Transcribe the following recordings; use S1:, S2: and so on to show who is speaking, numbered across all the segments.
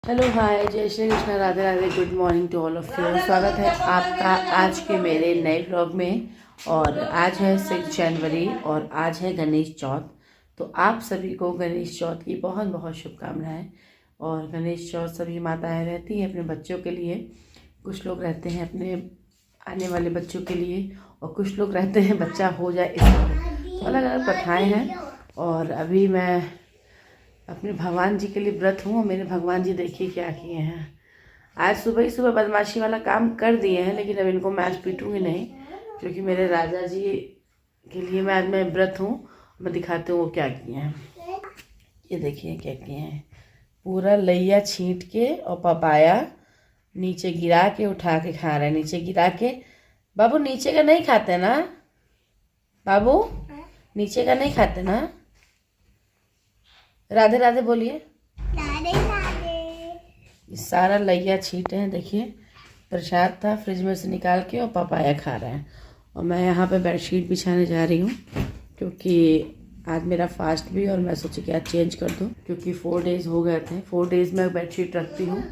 S1: Hello hi, जय Shri Krishna, Radhe Radhe, good morning to all of you. स्वागत है आपका आज के मेरे नए व्लॉग में। और आज है 6 जनवरी और आज है गणेश चौथ। तो आप सभी को गणेश चौथ की बहुत बहुत शुभकामनाएं। और गणेश चौथ सभी माताएं रहती हैं अपने बच्चों के लिए, कुछ लोग रहते हैं अपने आने वाले बच्चों के लिए, और कुछ लोग रहते हैं बच्चा हो जाए इसलिए। तो अलग अलग प्रथाएँ हैं। और अभी मैं अपने भगवान जी के लिए व्रत हूँ। और मेरे भगवान जी देखिए क्या किए हैं। आज सुबह ही सुबह बदमाशी वाला काम कर दिए हैं, लेकिन अब इनको मैं आज पीटूँगी नहीं, क्योंकि मेरे राजा जी के लिए मैं व्रत हूँ। मैं दिखाती हूँ वो क्या किए हैं। ये देखिए क्या किए हैं। पूरा लैया छींट के और पपाया नीचे गिरा के उठा के खा रहे हैं। नीचे गिरा के, बाबू नीचे का नहीं खाते ना, बाबू नीचे का नहीं खाते ना। राधे राधे बोलिए।
S2: राधे राधे।
S1: सारा लैया छींटे हैं। देखिए प्रसाद था, फ्रिज में से निकाल के और पपाया खा रहे हैं। और मैं यहाँ पे बेडशीट बिछाने जा रही हूँ, क्योंकि आज मेरा फास्ट भी, और मैं सोची कि आज चेंज कर दूँ, क्योंकि 4 डेज़ हो गए थे। 4 डेज़ में बेडशीट रखती हूँ।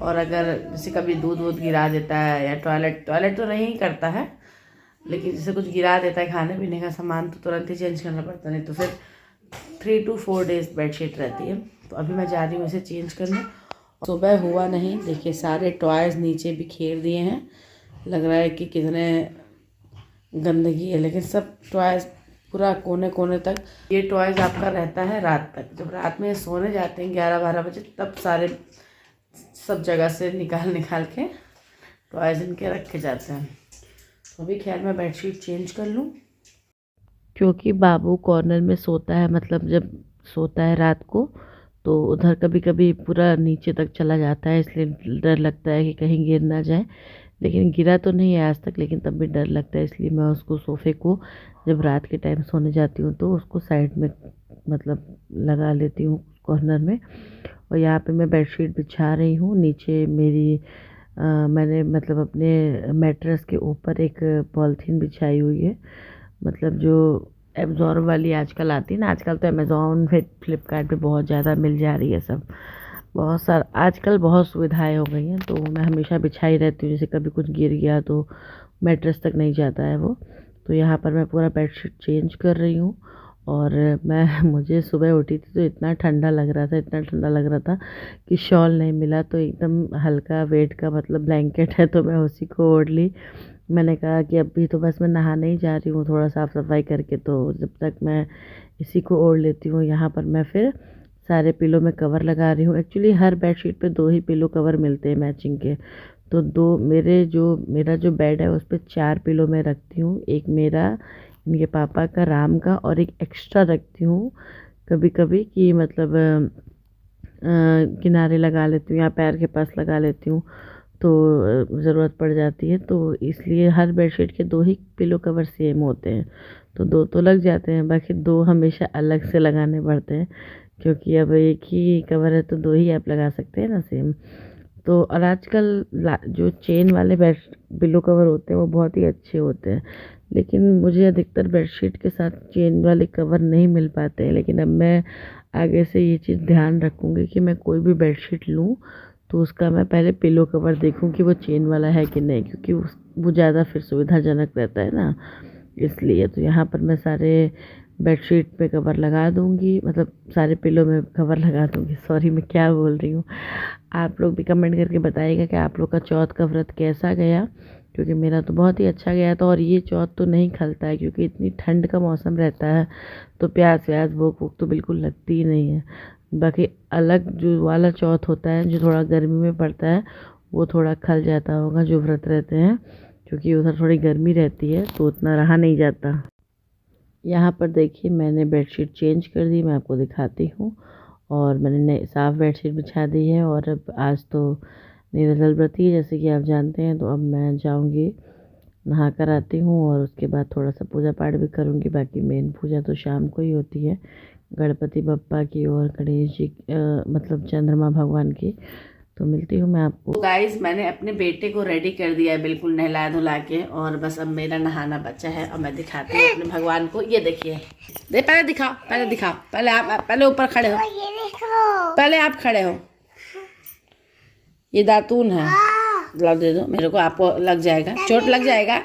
S1: और अगर जैसे कभी दूध वूध गिरा देता है, या टॉयलेट तो नहीं करता है, लेकिन जैसे कुछ गिरा देता है खाने पीने का सामान, तो तुरंत ही चेंज करना पड़ता, नहीं तो फिर 3 to 4 डेज़ बेडशीट रहती है। तो अभी मैं जा रही हूँ इसे चेंज करने। सुबह हुआ नहीं, देखिए सारे टॉयज़ नीचे बिखेर दिए हैं। लग रहा है कि कितने गंदगी है, लेकिन सब टॉयज़ पूरा कोने कोने तक। ये टॉयज़ आपका रहता है रात तक। जब रात में सोने जाते हैं 11-12 बजे, तब सारे सब जगह से निकाल के टॉयज़ इनके रखे जाते हैं। तो अभी खैर मैं बेडशीट चेंज कर लूँ, क्योंकि बाबू कॉर्नर में सोता है। मतलब जब सोता है रात को, तो उधर कभी कभी पूरा नीचे तक चला जाता है, इसलिए डर लगता है कि कहीं गिर ना जाए। लेकिन गिरा तो नहीं है आज तक, लेकिन तब भी डर लगता है। इसलिए मैं उसको सोफ़े को जब रात के टाइम सोने जाती हूँ तो उसको साइड में मतलब लगा लेती हूँ कॉर्नर में। और यहाँ पे मैं बेडशीट बिछा रही हूँ। नीचे मेरी मैंने मतलब अपने मैट्रेस के ऊपर एक पॉलीथीन बिछाई हुई है, मतलब जो एब्जॉर्ब वाली आजकल आती है ना। आजकल तो अमेज़ॉन पे, फ्लिपकार्ट पे बहुत ज़्यादा मिल जा रही है सब। बहुत सारा आजकल बहुत सुविधाएं हो गई हैं। तो मैं हमेशा बिछाई रहती हूँ, जैसे कभी कुछ गिर गया तो मैट्रेस तक नहीं जाता है वो। तो यहाँ पर मैं पूरा बेडशीट चेंज कर रही हूँ। और मुझे सुबह उठी थी तो इतना ठंडा लग रहा था कि शॉल नहीं मिला। तो एकदम हल्का वेट का मतलब ब्लैंकेट है, तो मैं उसी को ओढ़ ली। मैंने कहा कि अभी तो बस मैं नहाने ही जा रही हूँ, थोड़ा साफ़ सफाई करके, तो जब तक मैं इसी को ओढ़ लेती हूँ। यहाँ पर मैं फिर सारे पिलो में कवर लगा रही हूँ। एक्चुअली हर बेडशीट पे 2 ही पिलो कवर मिलते हैं मैचिंग के। तो मेरा जो बेड है उस पर 4 पिलो मैं रखती हूँ। एक मेरा, इनके पापा का, राम का, और एक एक्स्ट्रा रखती हूँ कभी कभी, कि मतलब किनारे लगा लेती हूँ या पैर के पास लगा लेती हूँ, तो ज़रूरत पड़ जाती है। तो इसलिए हर बेडशीट के 2 ही पिलो कवर सेम होते हैं, तो 2 तो लग जाते हैं। बाकी 2 हमेशा अलग से लगाने पड़ते हैं, क्योंकि अब एक ही कवर है तो 2 ही आप लगा सकते हैं ना सेम। तो और आजकल जो चेन वाले बेड पिलो कवर होते हैं वो बहुत ही अच्छे होते हैं, लेकिन मुझे अधिकतर बेडशीट के साथ चेन वाले कवर नहीं मिल पाते हैं। लेकिन अब मैं आगे से ये चीज़ ध्यान रखूँगी कि मैं कोई भी बेडशीट लूँ तो उसका मैं पहले पिलो कवर देखूँ कि वो चेन वाला है कि नहीं, क्योंकि वो ज़्यादा फिर सुविधाजनक रहता है ना, इसलिए। तो यहाँ पर मैं सारे बेडशीट पे कवर लगा दूँगी, मतलब सारे पिलो में कवर लगा दूँगी। सॉरी, मैं क्या बोल रही हूँ। आप लोग भी कमेंट करके बताइएगा कि आप लोग का चौथ का व्रत कैसा गया, क्योंकि मेरा तो बहुत ही अच्छा गया था। और ये चौथ तो नहीं खलता है, क्योंकि इतनी ठंड का मौसम रहता है, तो प्यास व्यास भूख वूख तो बिल्कुल लगती ही नहीं है। बाकी अलग जो वाला चौथ होता है, जो थोड़ा गर्मी में पड़ता है, वो थोड़ा खल जाता होगा जो व्रत रहते हैं, क्योंकि उधर थोड़ी गर्मी रहती है तो उतना रहा नहीं जाता। यहाँ पर देखिए मैंने बेडशीट चेंज कर दी, मैं आपको दिखाती हूँ। और मैंने नई साफ़ बेडशीट बिछा दी है। और अब आज तो निर्जल व्रत ही, जैसे कि आप जानते हैं। तो अब मैं जाऊँगी, नहा कर आती हूँ, और उसके बाद थोड़ा सा पूजा पाठ भी करूँगी। बाकी मेन पूजा तो शाम को ही होती है, गणपति बप्पा की और गणेश जी मतलब चंद्रमा भगवान की। तो मिलती हूँ मैं आपको। तो गाइस, मैंने अपने बेटे को रेडी कर दिया है, बिल्कुल नहला धुला के, और बस अब मेरा नहाना बचा है। और मैं दिखाती हूँ अपने भगवान को। ये देखिए, पहले दिखाओ, पहले आप पहले ऊपर खड़े हो, पहले आप खड़े हो, ये दातून है, ला दे दो मेरे को, आपको लग जाएगा, चोट लग जाएगा।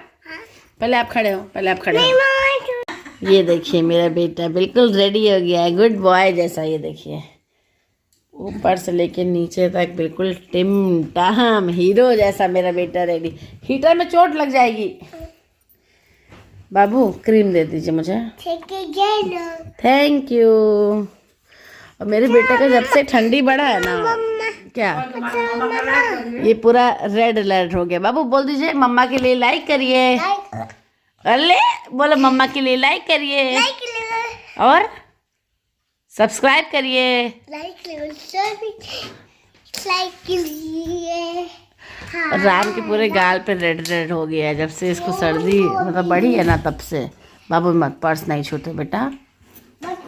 S1: पहले आप खड़े हो, पहले आप खड़े हो। ये देखिए मेरा बेटा बिल्कुल रेडी हो गया है, गुड बॉय जैसा। ये देखिए ऊपर से लेके नीचे तक बिल्कुल टिम टाम हीरो जैसा मेरा बेटा रेडी। हीटर में चोट लग जाएगी। बाबू क्रीम दे दीजिए मुझे। Thank you. और मेरे बेटे का जब से ठंडी बढ़ा है ना, क्या ये पूरा रेड अलर्ट हो गया। बाबू बोल दीजिए मम्मा के लिए लाइक करिए। अरे बोलो मम्मा के लिए लाइक करिए और सब्सक्राइब करिए। और राम के पूरे गाल पे रेड रेड हो गया है जब से इसको सर्दी मतलब बढ़ी है ना, तब से। बाबू मत, पर्स नहीं छूते बेटा।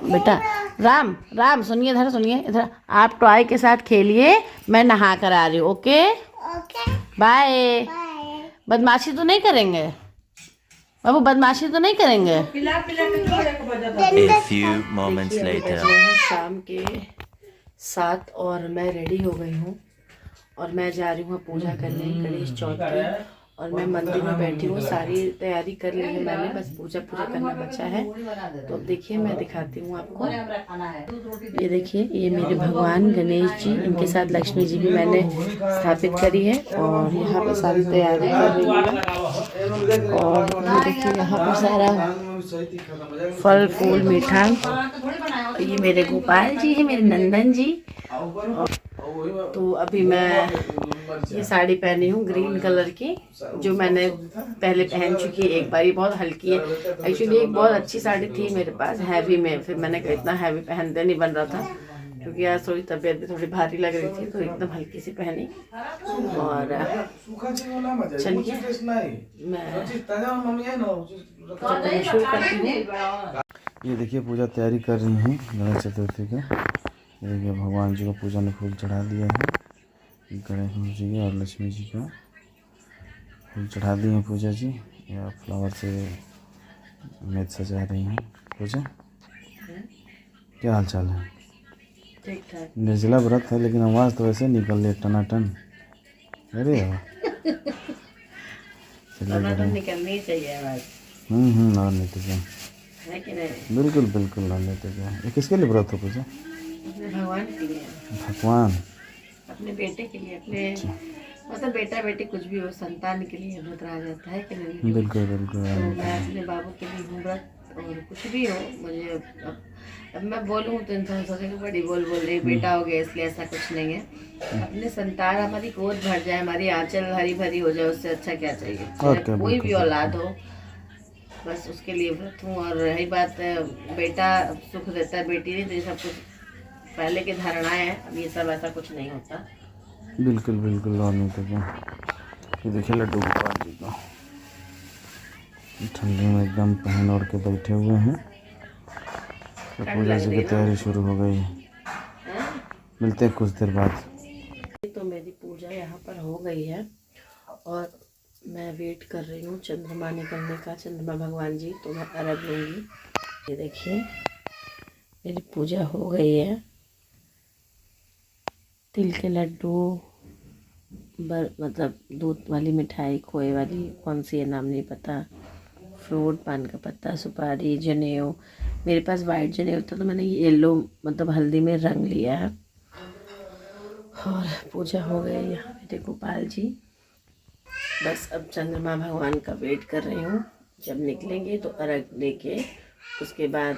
S1: बेटा राम, राम सुनिए, इधर सुनिए, इधर। आप टॉय के साथ खेलिए, मैं नहा कर आ रही हूँ। Okay bye. बदमाशी तो नहीं करेंगे बाबू, बदमाशी तो नहीं करेंगे।
S3: A few moments later.
S1: शाम के 7 और मैं रेडी हो गई हूँ और मैं जा रही हूँ पूजा करने गणेश चौथ की। और मैं मंदिर में बैठी हूँ, सारी तैयारी कर ली है मैंने, बस पूजा करना बचा है। तो अब देखिए मैं दिखाती हूँ आपको। ये देखिए ये मेरे भगवान गणेश जी, इनके साथ लक्ष्मी जी भी मैंने स्थापित करी है। और यहाँ पर सारी तैयारी कर रही हूँ। और ये देखिए यहाँ पर सारा फल फूल मीठा। ये मेरे गोपाल जी है, मेरे नंदन जी। तो अभी मैं ये साड़ी पहनी हूँ ग्रीन कलर की, जो मैंने पहले पहन चुकी है एक बार। ये बहुत हल्की है, एक्चुअली एक बहुत अच्छी साड़ी थी मेरे पास हैवी में, फिर मैंने कहा इतना हैवी पहनते नहीं बन रहा था, क्योंकि आज थोड़ी तबीयत भी थोड़ी भारी लग रही थी, तो एकदम हल्की सी पहनी। और चलिए मैं शुरू करती हूँ।
S4: ये देखिए पूजा तैयारी कर रही हैं गणेश चतुर्थी का। ये देखिए भगवान जी को पूजा में फूल चढ़ा दिया है, गणेश जी और लक्ष्मी जी का फूल चढ़ा दिए हैं पूजा जी। या फ्लावर से मेज सजा रही हैं पूजा। क्या हाल चाल है?
S1: ठीक ठाक।
S4: निर्जला व्रत है लेकिन आवाज़ तो वैसे निकल रही है टनाटन। अरे
S1: टनाटन निकलनी चाहिए आवाज़।
S4: और नहीं तो क्या
S1: है कि नहीं?
S4: बिल्कुल बिल्कुल, और नहीं तो क्या। ये किसके लिए व्रत हो पूजा?
S1: भगवान के लिए,
S4: भगवान
S1: अपने बेटे के लिए, अपने मतलब बेटा बेटी कुछ भी हो, संतान के लिए व्रत रहा जाता है कि नहीं?
S4: बिल्कुल बिल्कुल।
S1: तो मैं अपने बाबू के लिए हूँ व्रत। और कुछ भी हो मुझे, अब मैं बोलूँ तो इंसान सोचेगा बड़ी बोल रही, बेटा हो गया इसलिए। ऐसा कुछ नहीं है। अपने संतान हमारी गोद भर जाए, हमारी आंचल हरी भरी हो जाए, उससे अच्छा क्या चाहिए? चाहे कोई भी औलाद हो, बस उसके लिए व्रत हूँ। और रही बात बेटा सुख देता है, बेटी नहीं, तो ये सब कुछ पहले की धारणाएं हैं, अब ये सब ऐसा कुछ नहीं होता।
S4: बिल्कुल बिल्कुल, और नहीं तो क्या। ये देखिए लड्डू गोपाल जी को ठंडी में एकदम पहन ओढ़ के बैठे हुए हैं। तो पूजा जी की तैयारी शुरू हो गई है। मिलते हैं कुछ देर बाद।
S1: तो मेरी पूजा यहाँ पर हो गई है और मैं वेट कर रही हूँ चंद्रमा निकलने का, चंद्रमा भगवान जी। तो मैं अर्घ लूँगी। ये देखिए मेरी पूजा हो गई है। तिल के लड्डू, मतलब दूध वाली मिठाई, खोए वाली, कौन सी है नाम नहीं पता, फ्रूट, पान का पत्ता, सुपारी, जनेऊ। मेरे पास वाइट जनेऊ था तो मैंने येलो मतलब हल्दी में रंग लिया है। और पूजा हो गई यहाँ मेरे गोपाल जी। बस अब चंद्रमा भगवान का वेट कर रही हूँ, जब निकलेंगे तो अर्घ लेके उसके बाद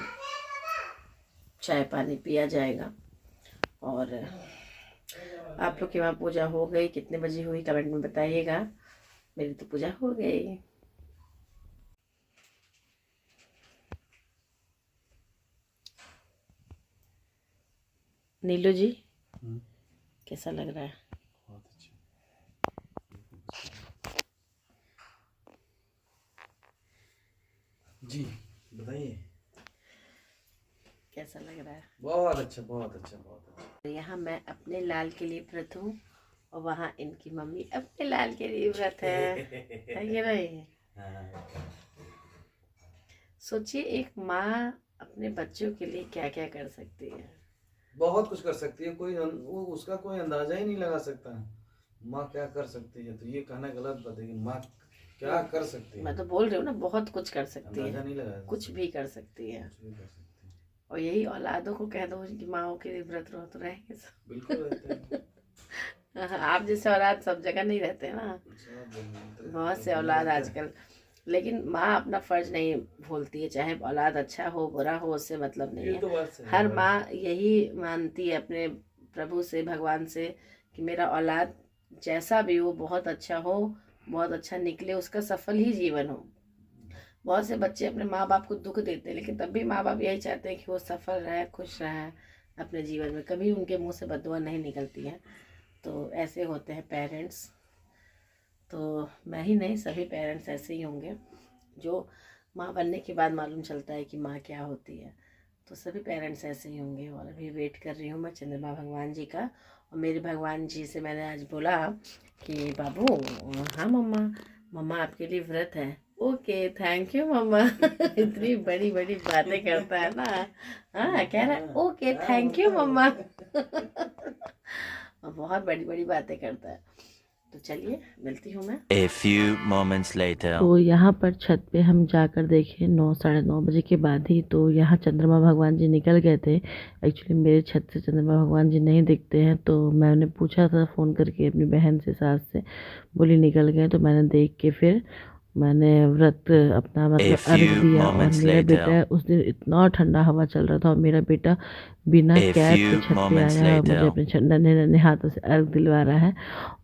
S1: चाय पानी पिया जाएगा। और आप लोग के वहाँ पूजा हो गई, कितने बजे हुई कमेंट में बताइएगा। मेरी तो पूजा हो गई। नीलू जी कैसा लग रहा है?
S4: बहुत अच्छा। जी बताइए
S1: कैसा लग रहा है?
S4: बहुत अच्छा बहुत अच्छा बहुत अच्छा।
S1: यहाँ मैं अपने लाल के लिए व्रत हूँ और वहाँ इनकी मम्मी अपने लाल के लिए व्रत है कि नहीं? सोचिए एक माँ अपने बच्चों के लिए क्या क्या कर सकती है।
S4: बहुत कुछ कर सकती है, कोई वो उसका कोई अंदाजा ही नहीं लगा सकता। माँ क्या कर सकती है, तो ये कहना गलत बात है कि माँ क्या कर सकती है।
S1: मैं तो बोल रही हूँ ना, बहुत कुछ कर सकती
S4: अंदाजा
S1: है,
S4: नहीं लगाया जा
S1: कुछ भी कर सकती है।
S4: कुछ भी कर सकती है।
S1: और यही औलादों को कह दो कि माओ के लिए व्रत रहो तो रहेंगे सब।
S4: बिल्कुल रहते हैं।
S1: आप जैसे औलाद सब जगह नहीं रहते ना,
S4: सब बोलते हैं।
S1: बहुत से औलाद आजकल। लेकिन माँ अपना फर्ज नहीं भूलती है, चाहे औलाद अच्छा हो बुरा हो, उससे मतलब नहीं
S4: ये तो
S1: है।
S4: बात सही है।
S1: हर माँ यही मानती है अपने प्रभु से, भगवान से, कि मेरा औलाद जैसा भी हो बहुत अच्छा हो, बहुत अच्छा निकले, उसका सफल ही जीवन हो। बहुत से बच्चे अपने माँ बाप को दुख देते हैं, लेकिन तब भी माँ बाप यही चाहते हैं कि वो सफल रहे, खुश रहे अपने जीवन में, कभी उनके मुंह से बददुआ नहीं निकलती है। तो ऐसे होते हैं पेरेंट्स। तो मैं ही नहीं, सभी पेरेंट्स ऐसे ही होंगे, जो माँ बनने के बाद मालूम चलता है कि माँ क्या होती है। तो सभी पेरेंट्स ऐसे ही होंगे। और अभी वेट कर रही हूँ मैं चंद्रमा भगवान जी का। और मेरे भगवान जी से मैंने आज बोला कि बाबू, हाँ मम्मा, मम्मा आपके लिए व्रत है। ओके थैंक यू मम्मा। इतनी बड़ी बड़ी बातें करता है ना। हाँ कह रहा है ओके थैंक यू मम्मा। बहुत बड़ी बड़ी बातें करता है। तो चलिए मिलती हूँ मैं।
S3: A few moments later.
S1: तो यहाँ पर छत पे हम जाकर देखे 9 साढ़े 9 बजे के बाद ही, तो यहाँ चंद्रमा भगवान जी निकल गए थे। एक्चुअली मेरे छत से चंद्रमा भगवान जी नहीं दिखते हैं, तो मैंने पूछा था फ़ोन करके अपनी बहन से, सास से, बोली निकल गए। तो मैंने देख के फिर मैंने व्रत अपना मतलब अर्घ दिया। और मेरा बेटा, उस दिन इतना ठंडा हवा चल रहा था और मेरा बेटा बिना कैप के छत पे आया, मुझे अपने नन्हे नन्हे हाथों से अर्घ दिलवा रहा है।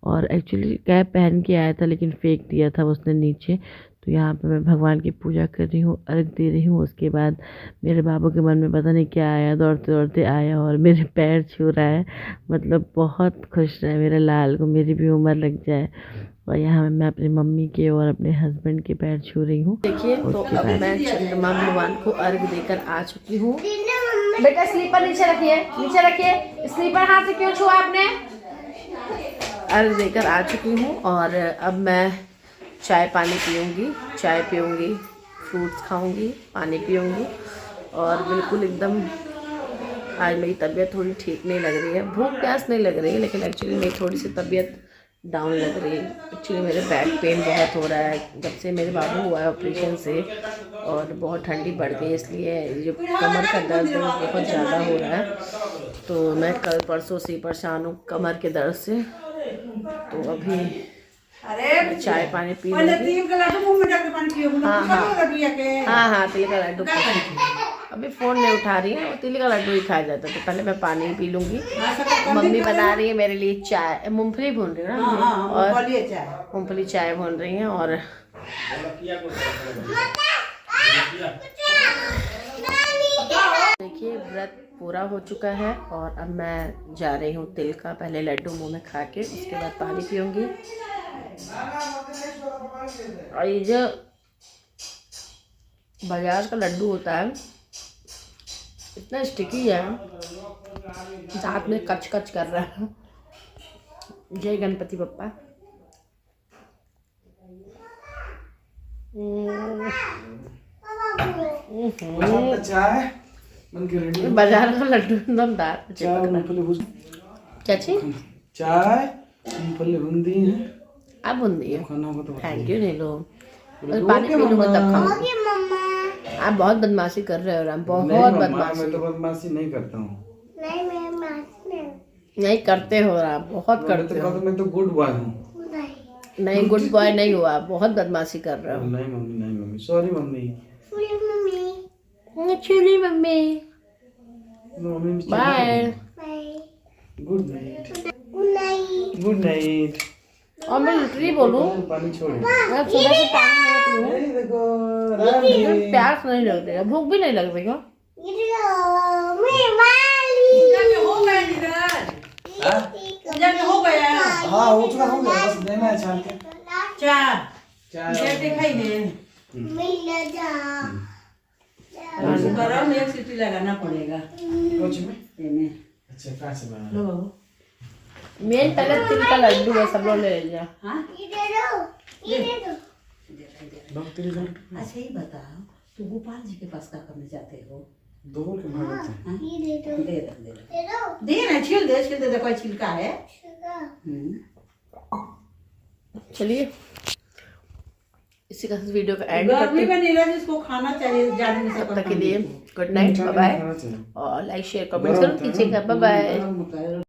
S1: और एक्चुअली कैप पहन के आया था, लेकिन फेंक दिया था उसने नीचे। तो यहाँ पे मैं भगवान की पूजा कर रही हूँ, अर्घ दे रही हूँ। उसके बाद मेरे बाबू के मन में पता नहीं क्या आया, दौड़ते दौड़ते आया और मेरे पैर छू रहा है। मतलब बहुत खुश रहे मेरे लाल को, मेरी भी उम्र लग जाए। और यहाँ मैं अपनी मम्मी के और अपने हस्बैंड के पैर छू रही हूँ। देखिए तो अब मैं चंद्रमा भगवान को अर्घ देकर आ चुकी हूँ। बेटा स्लीपर नीचे रखिए, नीचे रखिए। स्लीपर हाथ से क्यों छुआ आपने? अर्घ देकर आ चुकी हूँ और अब मैं चाय पानी पीऊँगी, चाय पीऊँगी, फ्रूट्स खाऊँगी, पानी पीऊँगी। और बिल्कुल एकदम आज मेरी तबीयत थोड़ी ठीक नहीं लग रही है। भूख प्यास नहीं लग रही है, लेकिन एक्चुअली मेरी थोड़ी सी तबीयत डाउन लग रही है। एक्चुअली मेरे बैक पेन बहुत हो रहा है जब से मेरे बाबू हुआ है ऑपरेशन से, और बहुत ठंडी बढ़ गई, इसलिए जो कमर का दर्द है वो बहुत ज़्यादा हो रहा है। तो मैं कल परसों से परेशान हूँ कमर के दर्द से। तो अभी मैं चाय पानी पी लूँगी। हाँ तिल का लड्डू। अभी फ़ोन नहीं उठा रही है, वो तिल का लड्डू ही खाया जाता है। तो पहले मैं पानी ही पी लूँगी। मम्मी बना रही है मेरे लिए चाय, मूंगफली भून रही है ना, और मूंगफली चाय भून रही हैं। और देखिए व्रत पूरा हो चुका है और अब मैं जा रही हूँ तिल का पहले लड्डू मुंह में खा के, उसके बाद पानी पीऊँगी। और ये जो बाजार का लड्डू होता है इतना स्टिकी है, दांत में कच कच कर रहा है। जय गणपति बप्पा।
S4: चाय बन के रेडी।
S1: बाजार का लड्डू एकदम दांत चाची
S4: चाय मूंगफली बूंदी है।
S1: आप बूंदी है,
S4: खाना होगा तो
S1: थैंक यू। नहीं लो, पानी पी लूँगा तब खाऊंगी। आप बहुत बदमाशी कर रहे हो राम, बहुत बदमाशी।
S4: मैं तो बदमाशी नहीं करता हूँ।
S1: नहीं करते हो राम, बहुत करते हो।
S4: मैं तो गुड बॉय हूँ।
S1: नहीं गुड बॉय नहीं हुआ, बहुत बदमाशी कर रहे हो।
S4: नहीं मम्मी, नहीं मम्मी, सॉरी मम्मी।
S1: चुली mummy, bye,
S4: good night, good night.
S1: और मैं लिटरली बोलूं,
S4: पानी छोड़े,
S1: मैं सुबह से पानी नहीं पी हूँ।
S4: देखो
S1: प्यास नहीं लग रही है, भूख भी नहीं लग रही है।
S5: हो गया।
S4: हाँ हो चुका, हो गया, बस देना है छान के।
S5: चाय दिखाई दे। गरम एक सीटी लगाना पड़ेगा।
S4: कुछ में
S5: इन्हें
S4: अच्छा कहाँ से बना?
S5: लो बाबू।
S1: मेन पहले तिल का लड्डू है, सब लोग ले लीजिए।
S5: हाँ अच्छा ही बताओ, तो गोपाल जी के पास क्या करने जाते हो?
S4: दो के भाग
S5: दे दे ना, छील दे, कोई छिलका है।
S1: चलिए इसी के साथ वीडियो का एंड करते
S5: गर्मी
S1: हैं।
S5: में नीरज इसको खाना चाहिए ज्यादा में
S1: तब तक के लिए गुड नाइट, बाय बाय, और लाइक शेयर कमेंट जरूर कीजिएगा। Bye bye.